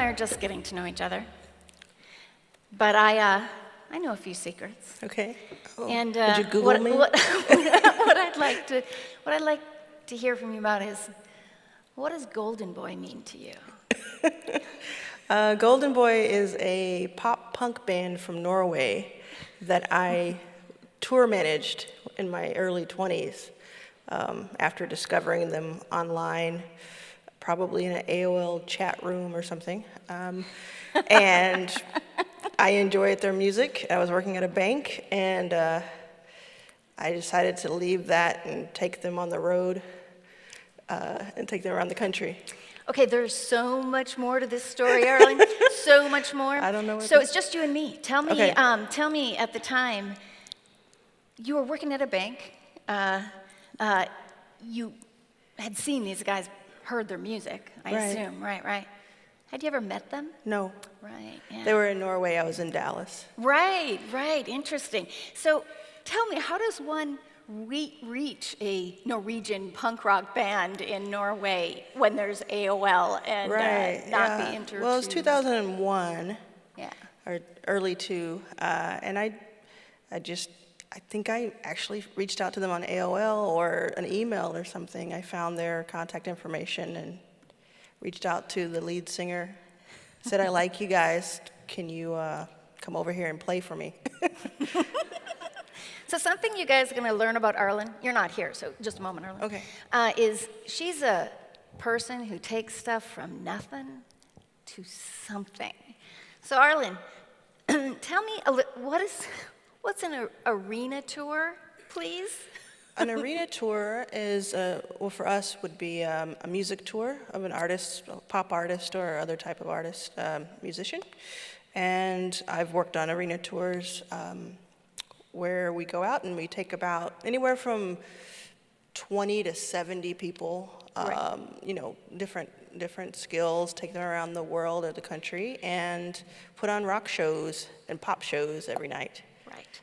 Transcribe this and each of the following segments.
I are just getting to know each other, but I know a few secrets. Okay. Oh. And Did you Google me? what I'd like to hear from you about is, what does Golden Boy mean to you? Golden Boy is a pop punk band from Norway that I tour managed in my early 20s after discovering them online, probably in an AOL chat room or something. And I enjoyed their music. I was working at a bank, and I decided to leave that and take them on the road and take them around the country. Okay, there's so much more to this story, Arlan. So much more. I don't know what So it's just you and me. Tell me, Okay. Tell me at the time, you were working at a bank. You had seen these guys, heard their music, I Right. assume. Right. Had you ever met them? No. Right, yeah. They were in Norway. I was in Dallas. Right, interesting. So tell me, how does one reach a Norwegian punk rock band in Norway when there's AOL and not be inter? Well, it was 2001. Yeah. Or early 2, and I think I actually reached out to them on AOL or an email or something. I found their contact information and reached out to the lead singer, said, I like you guys, can you come over here and play for me? So something you guys are going to learn about Arlan, you're not here, so just a moment, Arlan. Okay. Is she's a person who takes stuff from nothing to something. So Arlan, tell me, what's an arena tour, please? An arena tour is, well, for us, would be a music tour of an artist, a pop artist or other type of artist, musician. And I've worked on arena tours where we go out and we take about anywhere from 20 to 70 people, Right. you know, different skills, take them around the world or the country, and put on rock shows and pop shows every night. Right.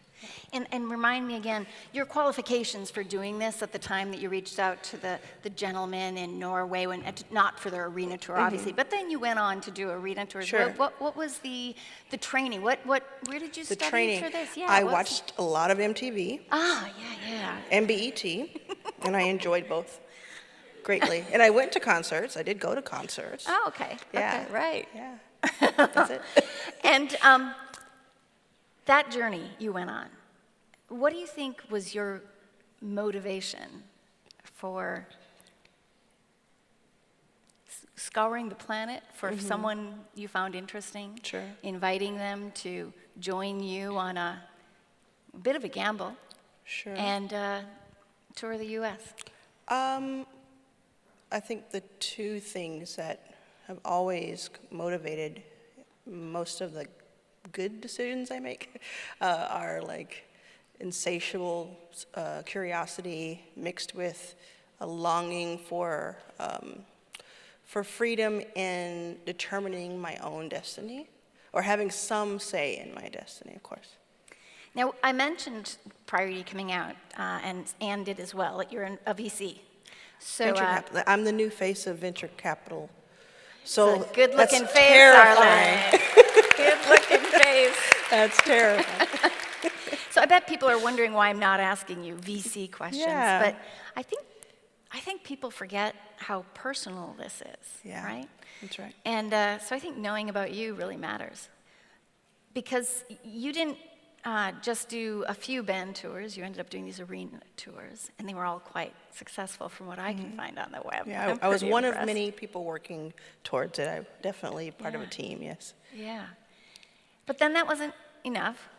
And remind me again, your qualifications for doing this at the time that you reached out to the gentleman in Norway, not for their arena tour, obviously, but then you went on to do arena tours. Sure. What was the training? Where did you The study training, for this? I watched a lot of MTV Yeah. and BET, and I enjoyed both greatly. And I went to concerts. I did go to concerts. Oh, okay. Yeah. Okay, right. Yeah, that's it. And that journey you went on, what do you think was your motivation for scouring the planet for someone you found interesting? Sure. Inviting them to join you on a bit of a gamble. Sure. And tour the U.S. I think the two things that have always motivated most of the good decisions I make are like insatiable curiosity mixed with a longing for freedom in determining my own destiny, or having some say in my destiny, of course. Now, I mentioned prior to you coming out, and Ann did as well, that you're a VC. So, Venture capital. I'm the new face of venture capital. So it's a good-looking that's face, terrifying. Arlan. Good-looking face. That's terrifying. So I bet people are wondering why I'm not asking you VC questions. Yeah. But I think people forget how personal this is, Yeah, right? that's right. And so I think knowing about you really matters. Because you didn't just do a few band tours, you ended up doing these arena tours, and they were all quite successful from what I can find on the web. Yeah, I'm I was pretty one impressed. of many people working towards it. I'm definitely part of a Yeah. team, yes. Yeah. But then that wasn't enough.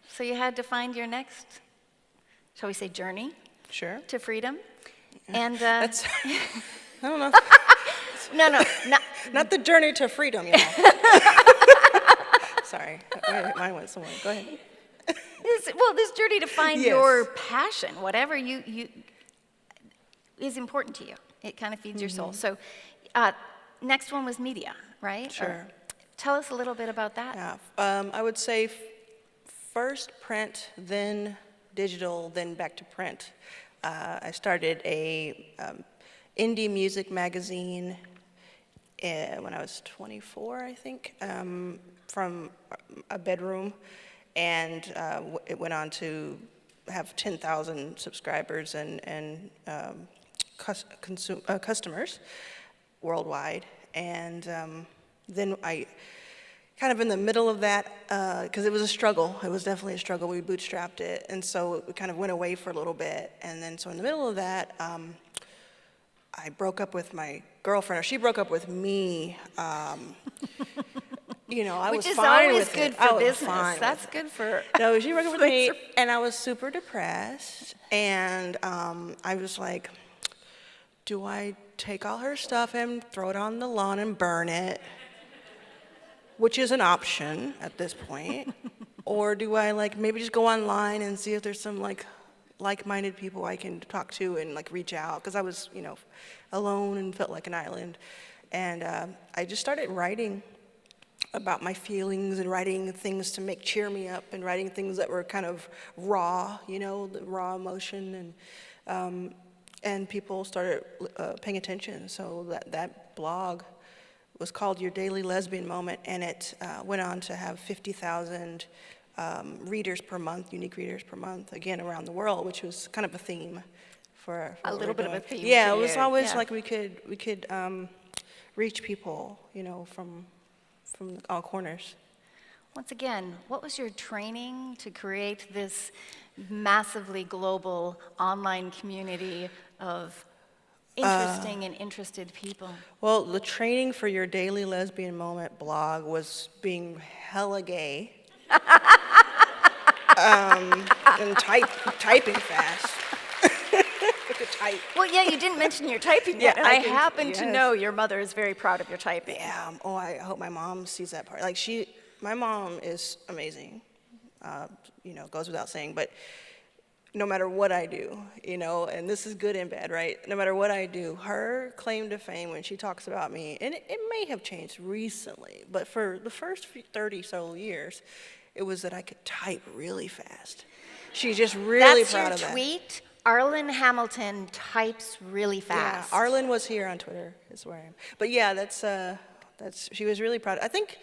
So you had to find your next, shall we say, journey Sure. to freedom. And That's, I don't know, no, not the journey to freedom, you know. Sorry, mine went somewhere. Go ahead. this journey to find Yes. your passion, whatever you is important to you. It kind of feeds your soul. So next one was media, right? Sure. Tell us a little bit about that. Yeah, I would say first print, then digital, then back to print. I started a indie music magazine when I was 24, I think, from a bedroom, and it went on to have 10,000 subscribers and customers worldwide. And then I, kind of in the middle of that, because it was a struggle. It was definitely a struggle. We bootstrapped it, and so we kind of went away for a little bit. And then so in the middle of that, I broke up with my girlfriend, or she broke up with me. You know, I was fine with it. Which is always good for business. That's good for... No, she broke up with me, and I was super depressed. And I was like, do I take all her stuff and throw it on the lawn and burn it? Which is an option at this point. Or do I like maybe just go online and see if there's some like-minded people I can talk to and like reach out? Because I was, you know, alone and felt like an island. And I just started writing about my feelings and writing things to cheer me up and writing things that were kind of raw, you know, the raw emotion. And people started paying attention. So that blog was called Your Daily Lesbian Moment, and it went on to have 50,000 readers per month, unique readers per month, again, around the world, which was kind of a theme for a little bit of a theme. Yeah, for it was you. always Yeah. like we could reach people, you know, from all corners. Once again, what was your training to create this massively global online community of interesting and interested people? Well, the training for Your Daily Lesbian Moment blog was being hella gay and typing fast. I could type. Well, yeah, you didn't mention your typing yet, Yeah, and I can- happen to yes. know your mother is very proud of your typing. Yeah. Oh, I hope my mom sees that part. Like my mom is amazing. You know, goes without saying, but no matter what I do, you know, and this is good and bad, right? No matter what I do, her claim to fame when she talks about me, and it may have changed recently, but for the first 30 so years, it was that I could type really fast. She's just really proud of that. That's your tweet? Arlan Hamilton types really fast. Yeah, Arlan was here on Twitter, is where I am. But yeah, that's she was really proud. I think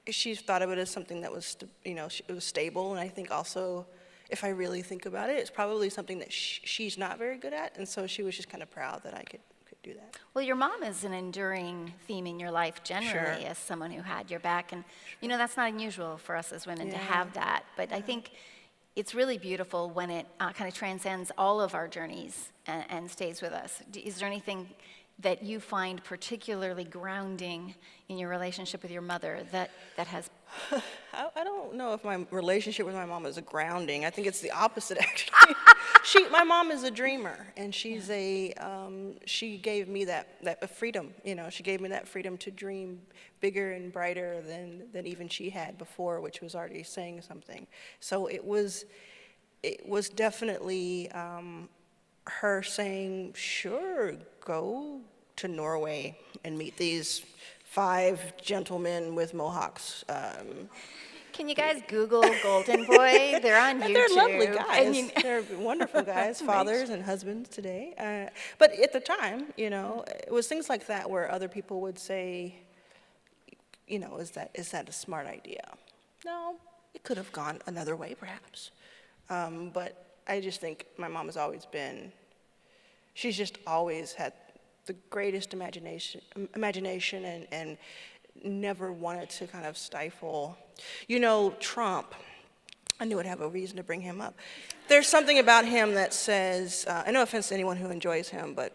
she thought of it as something that was, you know, it was stable, and I think also, if I really think about it, it's probably something that she's not very good at, and so she was just kind of proud that I could do that. Well, your mom is an enduring theme in your life generally, Sure. as someone who had your back, and you know that's not unusual for us as women to Yeah. have that. But I think it's really beautiful when it kind of transcends all of our journeys and stays with us. Is there anything that you find particularly grounding in your relationship with your mother that has... I don't know if my relationship with my mom is a grounding. I think it's the opposite, actually. My mom is a dreamer, and she's she gave me that freedom. You know, she gave me that freedom to dream bigger and brighter than even she had before, which was already saying something. So it was definitely her saying, "Sure, go to Norway and meet these 5 gentlemen with mohawks." Can you guys Google Golden Boy? They're on YouTube. They're lovely guys. And They're wonderful guys, fathers and husbands today. But at the time, you know, it was things like that where other people would say, you know, is that a smart idea? No, it could have gone another way, perhaps. But I just think my mom has always been, she's just always had the greatest imagination and never wanted to kind of stifle. You know, Trump, I knew I'd have a reason to bring him up. There's something about him that says, and no offense to anyone who enjoys him, but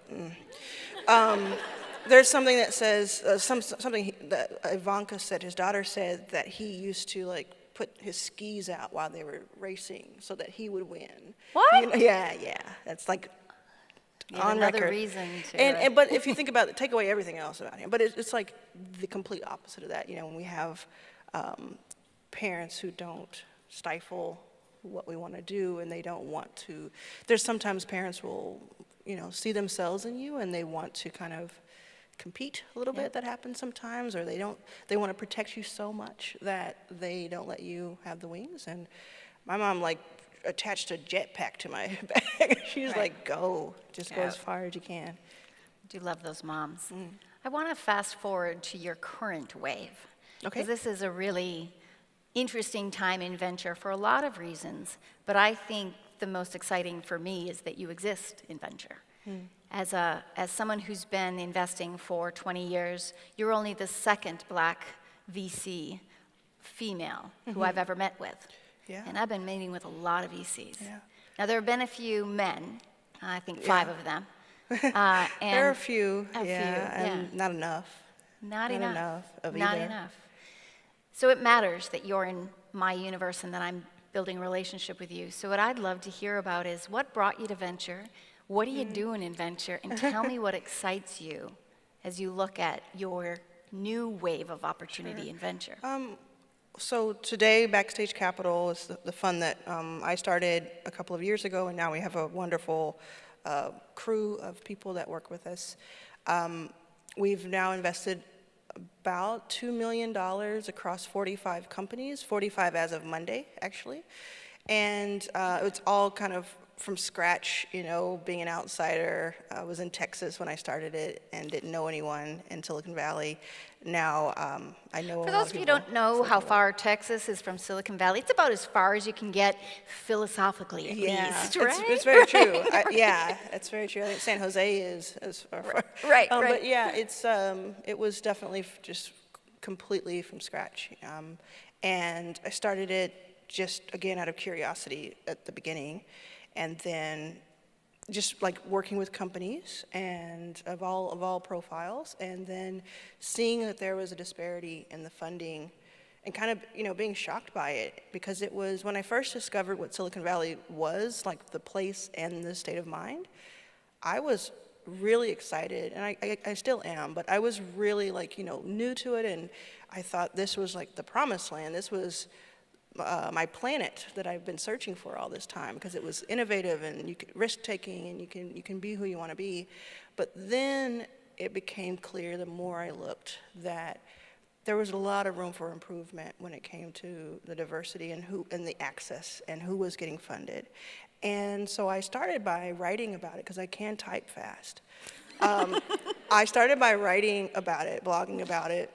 there's something that says, something that Ivanka said, his daughter said, that he used to like put his skis out while they were racing so that he would win. What? You know, yeah, that's like on another record. reason to... But if you think about it, take away everything else about him. But it's like the complete opposite of that. You know, when we have parents who don't stifle what we want to do, and they don't want to. There's sometimes parents will, you know, see themselves in you, and they want to kind of compete a little bit. That happens sometimes, or they want to protect you so much that they don't let you have the wings. And my mom like attached a jetpack to my back. She's like, go, just go as far as you can. I do love those moms. I want to fast forward to your current wave. Okay. Because this is a really interesting time in venture for a lot of reasons, but I think the most exciting for me is that you exist in venture. As someone who's been investing for 20 years, you're only the second Black VC female who I've ever met with. Yeah. And I've been meeting with a lot of VCs. Yeah. Now, there have been a few men, I think 5 of them. There are a few, a few, and not enough. Not Not enough. enough of Not either. enough. So it matters that you're in my universe and that I'm building a relationship with you. So what I'd love to hear about is what brought you to venture? What are you doing in venture? And tell me what excites you as you look at your new wave of opportunity in venture. So today, Backstage Capital is the fund that I started a couple of years ago, and now we have a wonderful crew of people that work with us. We've now invested about $2 million across 45 companies, 45 as of Monday, actually. And it's all kind of from scratch, you know, being an outsider. I was in Texas when I started it and didn't know anyone in Silicon Valley. Now I know a lot For those of of you who people don't know in how Silicon far Texas is from Silicon Valley, it's about as far as you can get philosophically at least, right? It's very true. Yeah, it's very true. I think San Jose is as far. Right, right. But yeah, it was definitely just completely from scratch. And I started it just, again, out of curiosity at the beginning. And then just like working with companies and of all profiles, and then seeing that there was a disparity in the funding and kind of, you know, being shocked by it, because it was when I first discovered what Silicon Valley was, like the place and the state of mind, I was really excited, and I still am, but I was really like, you know, new to it, and I thought this was like the promised land. This was my planet that I've been searching for all this time, because it was innovative and you could risk-taking and you can be who you want to be. But then it became clear the more I looked that there was a lot of room for improvement when it came to the diversity and the access and who was getting funded. And so I started by writing about it, because I can type fast. I started by writing about it, blogging about it.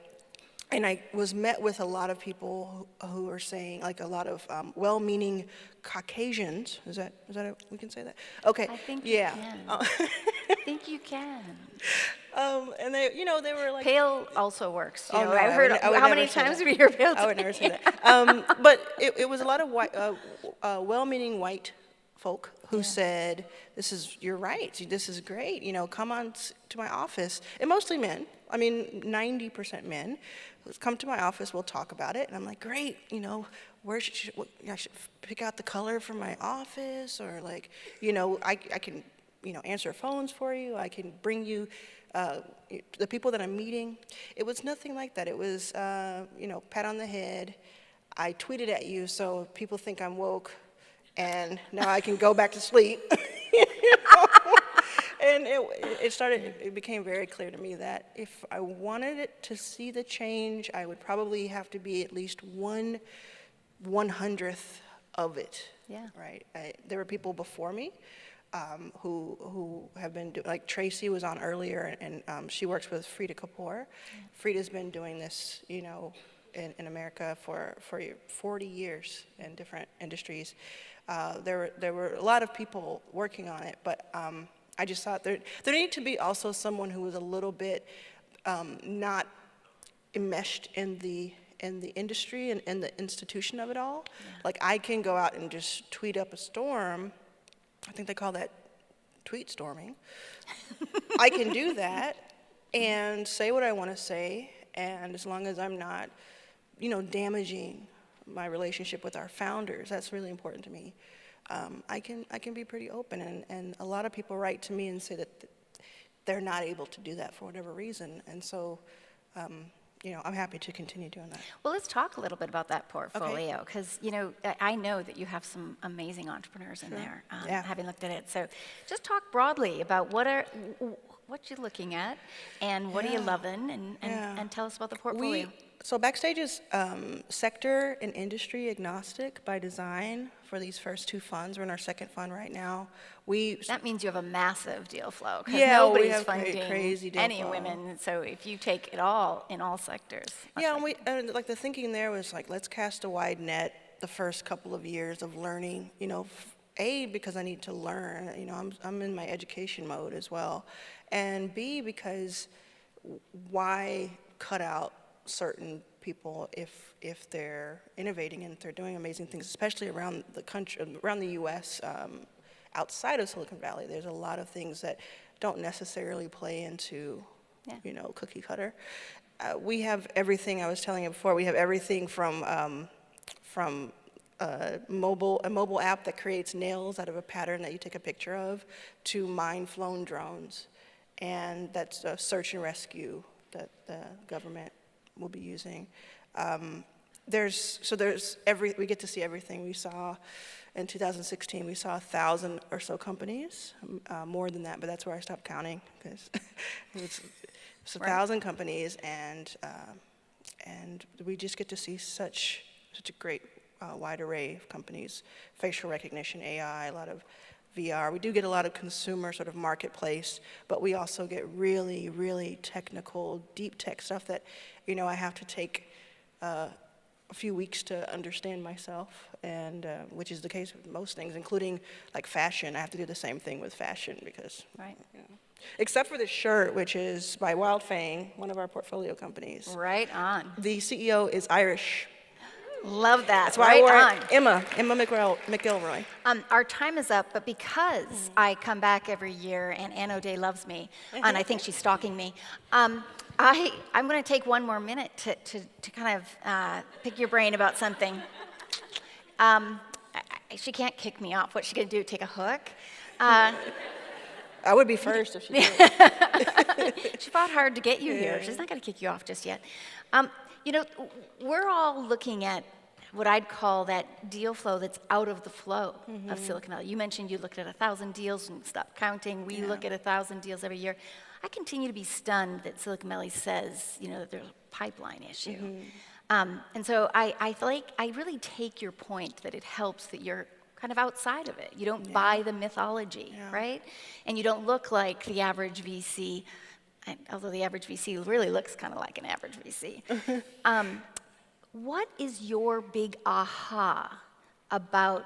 And I was met with a lot of people who were saying, like a lot of well-meaning Caucasians. Is that we can say that? Okay. I think yeah. you can. I think you can. And they, you know, they were like. Pale also works. You Oh, know, no, I've I heard. would How never many say times that. have you heard pale? I would never say that. But it was a lot of white, well-meaning white folk who said, you're right, this is great, you know, come on to my office. And mostly men, I mean, 90% men, come to my office, we'll talk about it. And I'm like, great, you know, I should pick out the color for my office, or like, you know, I can, you know, answer phones for you, I can bring you the people that I'm meeting. It was nothing like that. It was, you know, pat on the head. I tweeted at you, so people think I'm woke, and now I can go back to sleep. You know? And it became very clear to me that if I wanted it to see the change, I would probably have to be at least 1/100th of it. Yeah. Right. There were people before me who have been like Tracy was on earlier, and she works with Frida Kapoor. Frida's been doing this, you know, in America for 40 years in different industries. There were a lot of people working on it, but I just thought there needed to be also someone who was a little bit not enmeshed in the industry and in the institution of it all. Yeah. Like I can go out and just tweet up a storm. I think they call that tweet storming. I can do that and say what I want to say, and as long as I'm not, you know, damaging my relationship with our founders, that's really important to me. I can be pretty open, and a lot of people write to me and say that they're not able to do that for whatever reason, and so you know, I'm happy to continue doing that. Well, let's talk a little bit about that portfolio, because you know, I know that you have some amazing entrepreneurs in there, having looked at it. So just talk broadly about what you're looking at, and what are you loving, and tell us about the portfolio. So Backstage is sector and industry agnostic by design for these first two funds. We're in our second fund right now. That means you have a massive deal flow, because Yeah, we nobody's have funding crazy deal any flow. women. So if you take it all in all sectors. Yeah, and like the thinking there was like, let's cast a wide net the first couple of years of learning, A, because I need to learn, I'm in my education mode as well, and B, because why cut out certain people if they're innovating and if they're doing amazing things, especially around the country, around the U.S., outside of Silicon Valley. There's a lot of things that don't necessarily play into, cookie cutter. We have everything. I was telling you before. We have everything from a mobile app that creates nails out of a pattern that you take a picture of, to mine-flown drones, and that's a search and rescue that the government will be using. We get to see everything. We saw in 2016, we saw 1,000 or so companies, more than that, but that's where I stopped counting, because it's 1,000 companies, and we just get to see such a great wide array of companies, facial recognition, AI, a lot of VR. We do get a lot of consumer sort of marketplace, but we also get really, really technical, deep tech stuff that, I have to take a few weeks to understand myself, and which is the case with most things, including like fashion. I have to do the same thing with fashion because, right. Except for this shirt, which is by Wild Fang, one of our portfolio companies. Right on. The CEO is Irish. Love that. That's why I wore on. it. Emma McIlroy. Our time is up, but because I come back every year and Ann O'Day loves me, and I think she's stalking me, I'm going to take one more minute to kind of pick your brain about something. She can't kick me off. What's she going to do, take a hook? I would be first if she did. She fought hard to get you here. She's not going to kick you off just yet. We're all looking at what I'd call that deal flow that's out of the flow of Silicon Valley. You mentioned you looked at 1,000 deals and stopped counting. We look at 1,000 deals every year. I continue to be stunned that Silicon Valley says, that there's a pipeline issue. And so I really take your point that it helps that you're kind of outside of it. You don't buy the mythology, right? And you don't look like the average VC, although the average VC really looks kind of like an average VC. What is your big aha about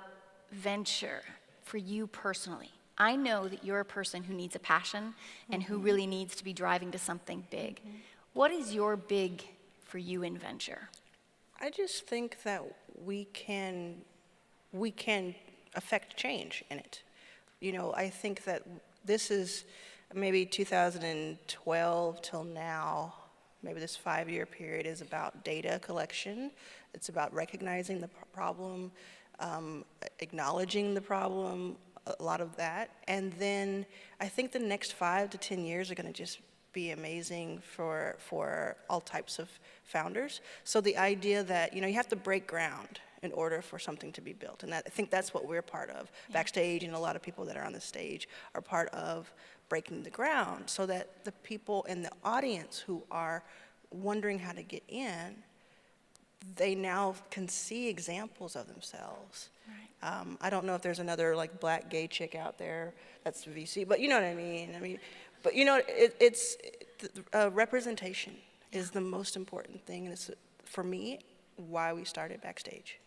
venture for you personally? I know that you're a person who needs a passion and who really needs to be driving to something big. What is your big for you in venture? I just think that we can affect change in it. I think that this is maybe 2012 till now, maybe this 5-year period is about data collection. It's about recognizing the problem, acknowledging the problem, a lot of that. And then I think the next 5 to 10 years are going to just be amazing for all types of founders. So the idea that, you have to break ground in order for something to be built. And I think that's what we're part of. Backstage, and a lot of people that are on the stage are part of breaking the ground, so that the people in the audience who are wondering how to get in, they now can see examples of themselves. Right. I don't know if there's another like black gay chick out there that's VC, but you know what I mean. But it's representation is the most important thing, and it's, for me, why we started Backstage.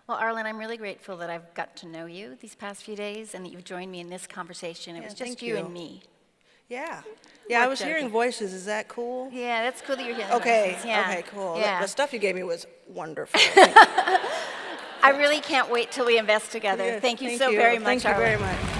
Well, Arlan, I'm really grateful that I've got to know you these past few days and that you've joined me in this conversation. It was just you and me. Yeah. I was hearing voices. Is that cool? Yeah, that's cool that you're hearing Okay, voices. okay, cool. Yeah. The stuff you gave me was wonderful. I really can't wait till we invest together. Yes, thank you so very much, Thank you Arlan. very much.